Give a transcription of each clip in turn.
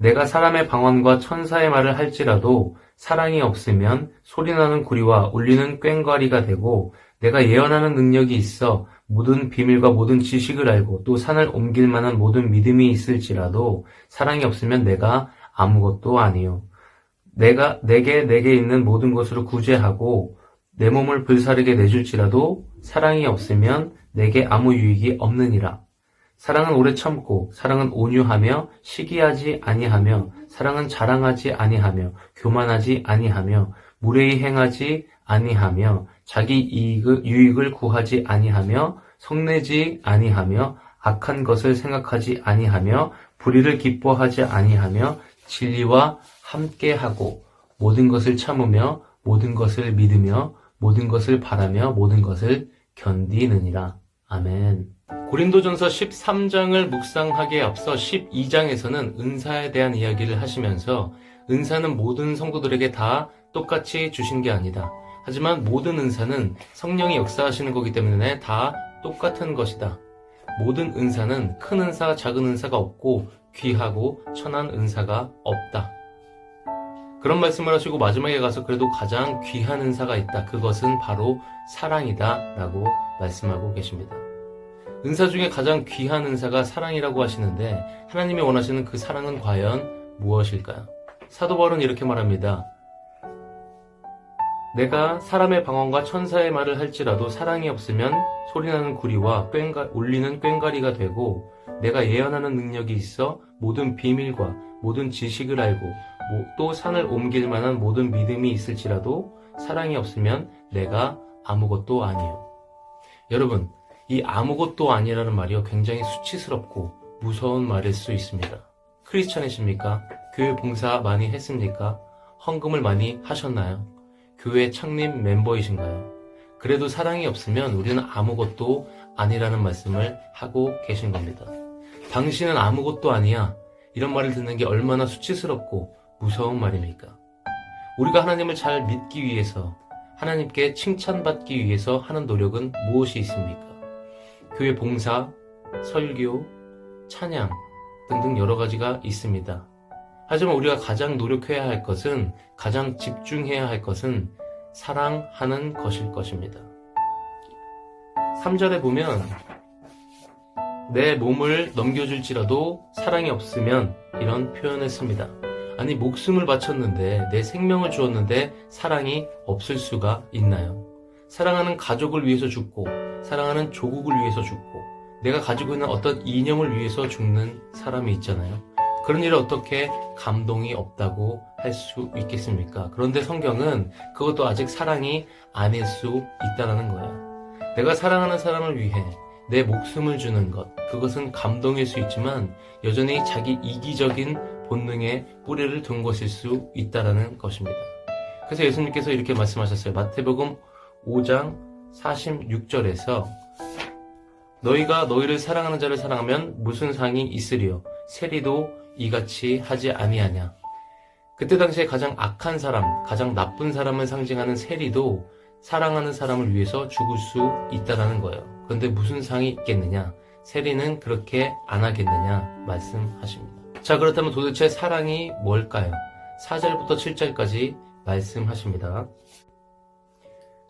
내가 사람의 방언과 천사의 말을 할지라도 사랑이 없으면 소리나는 구리와 울리는 꽹과리가 되고, 내가 예언하는 능력이 있어 모든 비밀과 모든 지식을 알고 또 산을 옮길 만한 모든 믿음이 있을지라도 사랑이 없으면 내가 아무것도 아니요. 내게 있는 모든 것으로 구제하고 내 몸을 불사르게 내줄지라도 사랑이 없으면 내게 아무 유익이 없느니라. 사랑은 오래 참고, 사랑은 온유하며 시기하지 아니하며, 사랑은 자랑하지 아니하며 교만하지 아니하며 무례히 행하지 아니하며 자기 유익을 구하지 아니하며 성내지 아니하며 악한 것을 생각하지 아니하며 불의를 기뻐하지 아니하며 진리와 함께하고 모든 것을 참으며 모든 것을 믿으며 모든 것을 바라며 모든 것을 견디느니라. 아멘. 고린도전서 13장을 묵상하기에 앞서 12장에서는 은사에 대한 이야기를 하시면서 은사는 모든 성도들에게 다 똑같이 주신 게 아니다. 하지만 모든 은사는 성령이 역사하시는 거기 때문에 다 똑같은 것이다. 모든 은사는 큰 은사, 작은 은사가 없고 귀하고 천한 은사가 없다. 그런 말씀을 하시고 마지막에 가서 그래도 가장 귀한 은사가 있다. 그것은 바로 사랑이다 라고 말씀하고 계십니다. 은사 중에 가장 귀한 은사가 사랑이라고 하시는데 하나님이 원하시는 그 사랑은 과연 무엇일까요? 사도 바울은 이렇게 말합니다. 내가 사람의 방언과 천사의 말을 할지라도 사랑이 없으면 소리나는 구리와 울리는 꽹과리가 되고 내가 예언하는 능력이 있어 모든 비밀과 모든 지식을 알고 또 산을 옮길 만한 모든 믿음이 있을지라도 사랑이 없으면 내가 아무것도 아니요. 여러분, 이 아무것도 아니라는 말이요 굉장히 수치스럽고 무서운 말일 수 있습니다. 크리스찬이십니까? 교회 봉사 많이 했습니까? 헌금을 많이 하셨나요? 교회 창립 멤버이신가요? 그래도 사랑이 없으면 우리는 아무것도 아니라는 말씀을 하고 계신 겁니다. 당신은 아무것도 아니야. 이런 말을 듣는 게 얼마나 수치스럽고 무서운 말입니까? 우리가 하나님을 잘 믿기 위해서, 하나님께 칭찬받기 위해서 하는 노력은 무엇이 있습니까? 교회 봉사, 설교, 찬양 등등 여러 가지가 있습니다. 하지만 우리가 가장 노력해야 할 것은, 가장 집중해야 할 것은 사랑하는 것일 것입니다. 3절에 보면 내 몸을 넘겨줄지라도 사랑이 없으면 이런 표현을 씁니다. 아니, 목숨을 바쳤는데, 내 생명을 주었는데 사랑이 없을 수가 있나요? 사랑하는 가족을 위해서 죽고, 사랑하는 조국을 위해서 죽고, 내가 가지고 있는 어떤 이념을 위해서 죽는 사람이 있잖아요. 그런 일에 어떻게 감동이 없다고 할 수 있겠습니까? 그런데 성경은 그것도 아직 사랑이 아닐 수 있다는 거예요. 내가 사랑하는 사람을 위해 내 목숨을 주는 것, 그것은 감동일 수 있지만 여전히 자기 이기적인 본능에 뿌리를 둔 것일 수 있다는 것입니다. 그래서 예수님께서 이렇게 말씀하셨어요. 마태복음 5장 46절에서 너희가 너희를 사랑하는 자를 사랑하면 무슨 상이 있으리요? 세리도 이같이 하지 아니하냐. 그때 당시에 가장 악한 사람, 가장 나쁜 사람을 상징하는 세리도 사랑하는 사람을 위해서 죽을 수 있다는 거예요. 그런데 무슨 상이 있겠느냐? 세리는 그렇게 안 하겠느냐 말씀하십니다. 자, 그렇다면 도대체 사랑이 뭘까요? 4절부터 7절까지 말씀하십니다.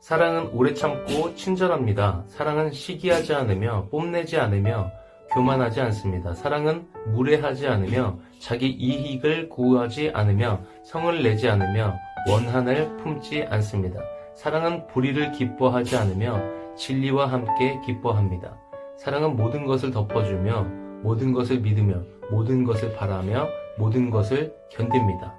사랑은 오래 참고 친절합니다. 사랑은 시기하지 않으며 뽐내지 않으며 교만하지 않습니다. 사랑은 무례하지 않으며 자기 이익을 구하지 않으며 성을 내지 않으며 원한을 품지 않습니다. 사랑은 불의를 기뻐하지 않으며 진리와 함께 기뻐합니다. 사랑은 모든 것을 덮어주며 모든 것을 믿으며 모든 것을 바라며 모든 것을 견딥니다.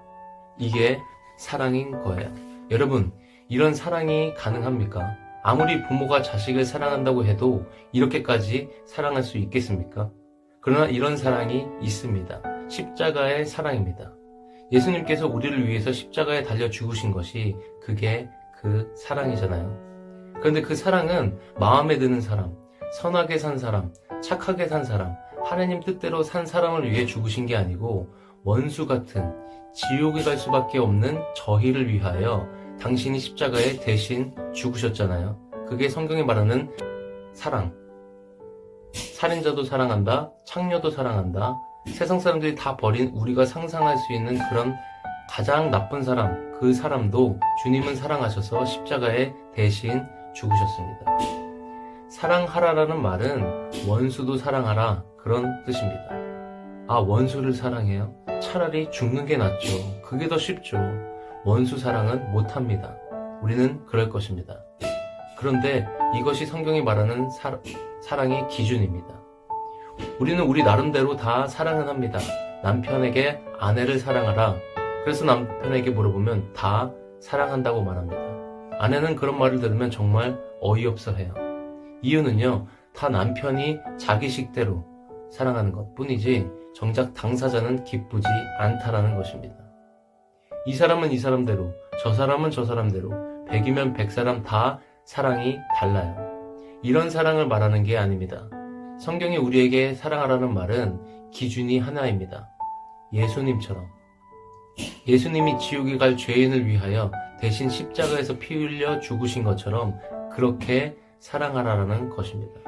이게 사랑인 거예요. 여러분, 이런 사랑이 가능합니까? 아무리 부모가 자식을 사랑한다고 해도 이렇게까지 사랑할 수 있겠습니까? 그러나 이런 사랑이 있습니다. 십자가의 사랑입니다. 예수님께서 우리를 위해서 십자가에 달려 죽으신 것이 그게 그 사랑이잖아요. 그런데 그 사랑은 마음에 드는 사람, 선하게 산 사람, 착하게 산 사람, 하나님 뜻대로 산 사람을 위해 죽으신 게 아니고 원수 같은 지옥에 갈 수밖에 없는 저희를 위하여 당신이 십자가에 대신 죽으셨잖아요. 그게 성경이 말하는 사랑. 살인자도 사랑한다, 창녀도 사랑한다, 세상 사람들이 다 버린 우리가 상상할 수 있는 그런 가장 나쁜 사람, 그 사람도 주님은 사랑하셔서 십자가에 대신 죽으셨습니다. 사랑하라라는 말은 원수도 사랑하라 그런 뜻입니다. 아, 원수를 사랑해요? 차라리 죽는 게 낫죠. 그게 더 쉽죠. 원수 사랑은 못합니다. 우리는 그럴 것입니다. 그런데 이것이 성경이 말하는 사랑의 기준입니다. 우리는 우리 나름대로 다 사랑은 합니다. 남편에게 아내를 사랑하라. 그래서 남편에게 물어보면 다 사랑한다고 말합니다. 아내는 그런 말을 들으면 정말 어이없어 해요. 이유는요, 다 남편이 자기 식대로 사랑하는 것 뿐이지 정작 당사자는 기쁘지 않다라는 것입니다. 이 사람은 이 사람대로, 저 사람은 저 사람대로, 100이면 100사람 다 사랑이 달라요. 이런 사랑을 말하는 게 아닙니다. 성경이 우리에게 사랑하라는 말은 기준이 하나입니다. 예수님처럼. 예수님이 지옥에 갈 죄인을 위하여 대신 십자가에서 피 흘려 죽으신 것처럼 그렇게 사랑하라는 것입니다.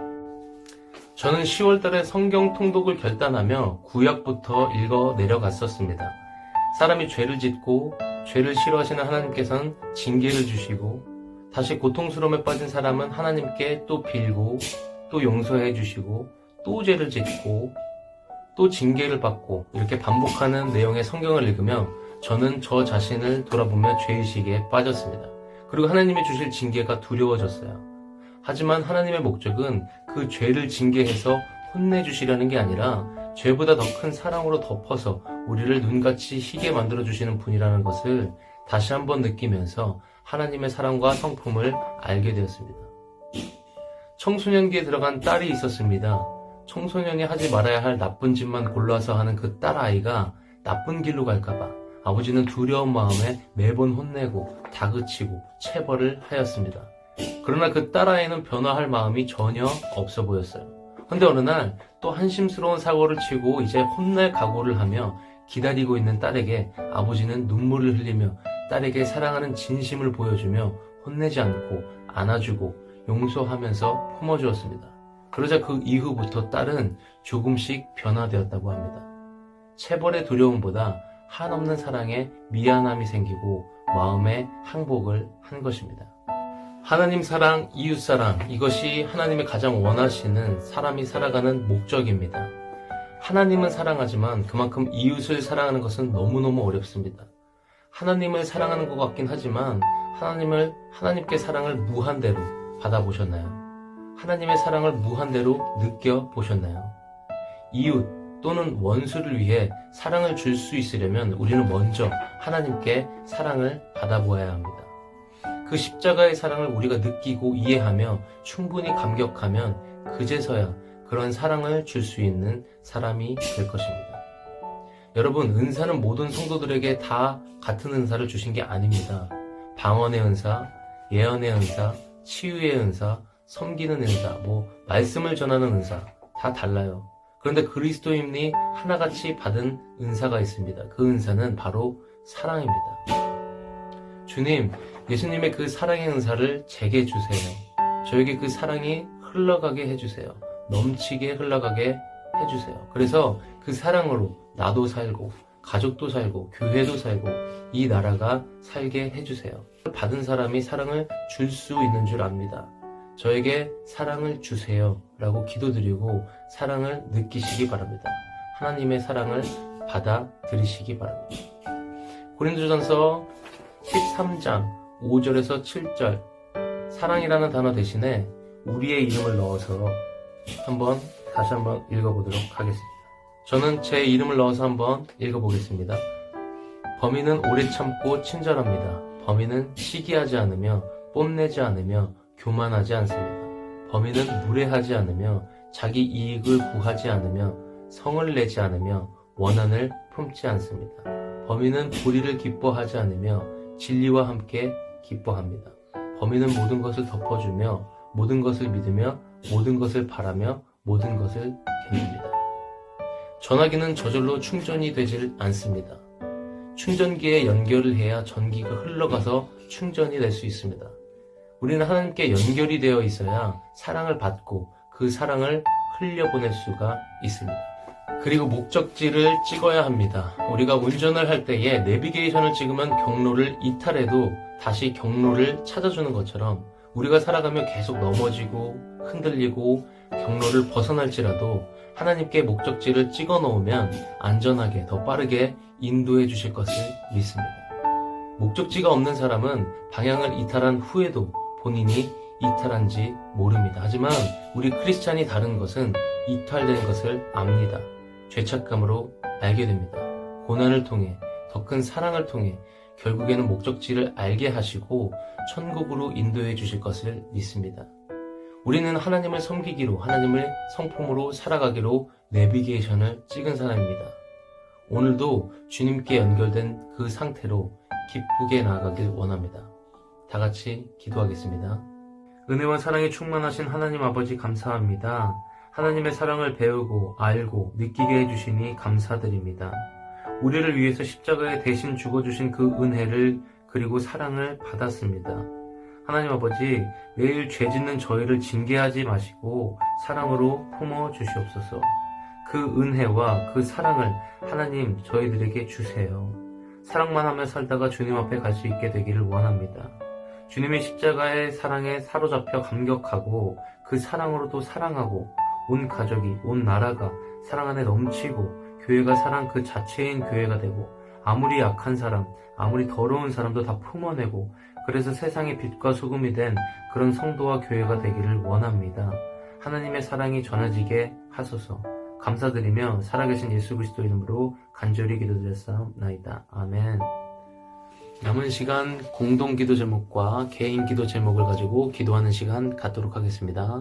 저는 10월 달에 성경 통독을 결단하며 구약부터 읽어 내려갔었습니다. 사람이 죄를 짓고 죄를 싫어하시는 하나님께서는 징계를 주시고 다시 고통스러움에 빠진 사람은 하나님께 또 빌고 또 용서해 주시고 또 죄를 짓고 또 징계를 받고 이렇게 반복하는 내용의 성경을 읽으며 저는 저 자신을 돌아보며 죄의식에 빠졌습니다. 그리고 하나님이 주실 징계가 두려워졌어요. 하지만 하나님의 목적은 그 죄를 징계해서 혼내주시려는 게 아니라 죄보다 더 큰 사랑으로 덮어서 우리를 눈같이 희게 만들어주시는 분이라는 것을 다시 한번 느끼면서 하나님의 사랑과 성품을 알게 되었습니다. 청소년기에 들어간 딸이 있었습니다. 청소년이 하지 말아야 할 나쁜 짓만 골라서 하는 그 딸아이가 나쁜 길로 갈까봐 아버지는 두려운 마음에 매번 혼내고 다그치고 체벌을 하였습니다. 그러나 그 딸아이는 변화할 마음이 전혀 없어 보였어요. 근데 어느 날 또 한심스러운 사고를 치고 이제 혼날 각오를 하며 기다리고 있는 딸에게 아버지는 눈물을 흘리며 딸에게 사랑하는 진심을 보여주며 혼내지 않고 안아주고 용서하면서 품어주었습니다. 그러자 그 이후부터 딸은 조금씩 변화되었다고 합니다. 체벌의 두려움보다 한없는 사랑에 미안함이 생기고 마음의 항복을 한 것입니다. 하나님 사랑, 이웃 사랑, 이것이 하나님이 가장 원하시는 사람이 살아가는 목적입니다. 하나님은 사랑하지만 그만큼 이웃을 사랑하는 것은 너무너무 어렵습니다. 하나님을 사랑하는 것 같긴 하지만 하나님께 사랑을 무한대로 받아보셨나요? 하나님의 사랑을 무한대로 느껴보셨나요? 이웃 또는 원수를 위해 사랑을 줄 수 있으려면 우리는 먼저 하나님께 사랑을 받아보아야 합니다. 그 십자가의 사랑을 우리가 느끼고 이해하며 충분히 감격하면 그제서야 그런 사랑을 줄 수 있는 사람이 될 것입니다. 여러분, 은사는 모든 성도들에게 다 같은 은사를 주신 게 아닙니다. 방언의 은사, 예언의 은사, 치유의 은사, 섬기는 은사, 말씀을 전하는 은사 다 달라요. 그런데 그리스도인이 하나같이 받은 은사가 있습니다. 그 은사는 바로 사랑입니다. 주님, 예수님의 그 사랑의 은사를 제게 주세요. 저에게 그 사랑이 흘러가게 해주세요. 넘치게 흘러가게 해주세요. 그래서 그 사랑으로 나도 살고 가족도 살고 교회도 살고 이 나라가 살게 해주세요. 받은 사람이 사랑을 줄 수 있는 줄 압니다. 저에게 사랑을 주세요 라고 기도드리고 사랑을 느끼시기 바랍니다. 하나님의 사랑을 받아들이시기 바랍니다. 고린도전서 13장 5절에서 7절 사랑이라는 단어 대신에 우리의 이름을 넣어서 다시 한번 읽어보도록 하겠습니다. 저는 제 이름을 넣어서 한번 읽어보겠습니다. 범인은 오래 참고 친절합니다. 범인은 시기하지 않으며 뽐내지 않으며 교만하지 않습니다. 범인은 무례하지 않으며 자기 이익을 구하지 않으며 성을 내지 않으며 원한을 품지 않습니다. 범인은 불의를 기뻐하지 않으며 진리와 함께 기뻐합니다. 범인은 모든 것을 덮어주며 모든 것을 믿으며 모든 것을 바라며 모든 것을 견딥니다. 전화기는 저절로 충전이 되질 않습니다. 충전기에 연결을 해야 전기가 흘러가서 충전이 될 수 있습니다. 우리는 하나님께 연결이 되어 있어야 사랑을 받고 그 사랑을 흘려보낼 수가 있습니다. 그리고 목적지를 찍어야 합니다. 우리가 운전을 할 때에 내비게이션을 찍으면 경로를 이탈해도 다시 경로를 찾아주는 것처럼 우리가 살아가며 계속 넘어지고 흔들리고 경로를 벗어날지라도 하나님께 목적지를 찍어 놓으면 안전하게 더 빠르게 인도해 주실 것을 믿습니다. 목적지가 없는 사람은 방향을 이탈한 후에도 본인이 이탈한지 모릅니다. 하지만 우리 크리스찬이 다른 것은 이탈된 것을 압니다. 죄책감으로 알게 됩니다. 고난을 통해 더 큰 사랑을 통해 결국에는 목적지를 알게 하시고 천국으로 인도해 주실 것을 믿습니다. 우리는 하나님을 섬기기로 하나님을 성품으로 살아가기로 내비게이션을 찍은 사람입니다. 오늘도 주님께 연결된 그 상태로 기쁘게 나아가길 원합니다. 다 같이 기도하겠습니다. 은혜와 사랑이 충만하신 하나님 아버지 감사합니다. 하나님의 사랑을 배우고 알고 느끼게 해주시니 감사드립니다. 우리를 위해서 십자가에 대신 죽어주신 그 은혜를 그리고 사랑을 받았습니다. 하나님 아버지, 매일 죄 짓는 저희를 징계하지 마시고 사랑으로 품어 주시옵소서. 그 은혜와 그 사랑을 하나님 저희들에게 주세요. 사랑만 하며 살다가 주님 앞에 갈 수 있게 되기를 원합니다. 주님의 십자가의 사랑에 사로잡혀 감격하고 그 사랑으로도 사랑하고 온 가족이, 온 나라가 사랑 안에 넘치고 교회가 사랑 그 자체인 교회가 되고 아무리 약한 사람, 아무리 더러운 사람도 다 품어내고 그래서 세상의 빛과 소금이 된 그런 성도와 교회가 되기를 원합니다. 하나님의 사랑이 전해지게 하소서. 감사드리며 살아계신 예수 그리스도 이름으로 간절히 기도드렸사옵나이다. 아멘. 남은 시간 공동 기도 제목과 개인 기도 제목을 가지고 기도하는 시간 갖도록 하겠습니다.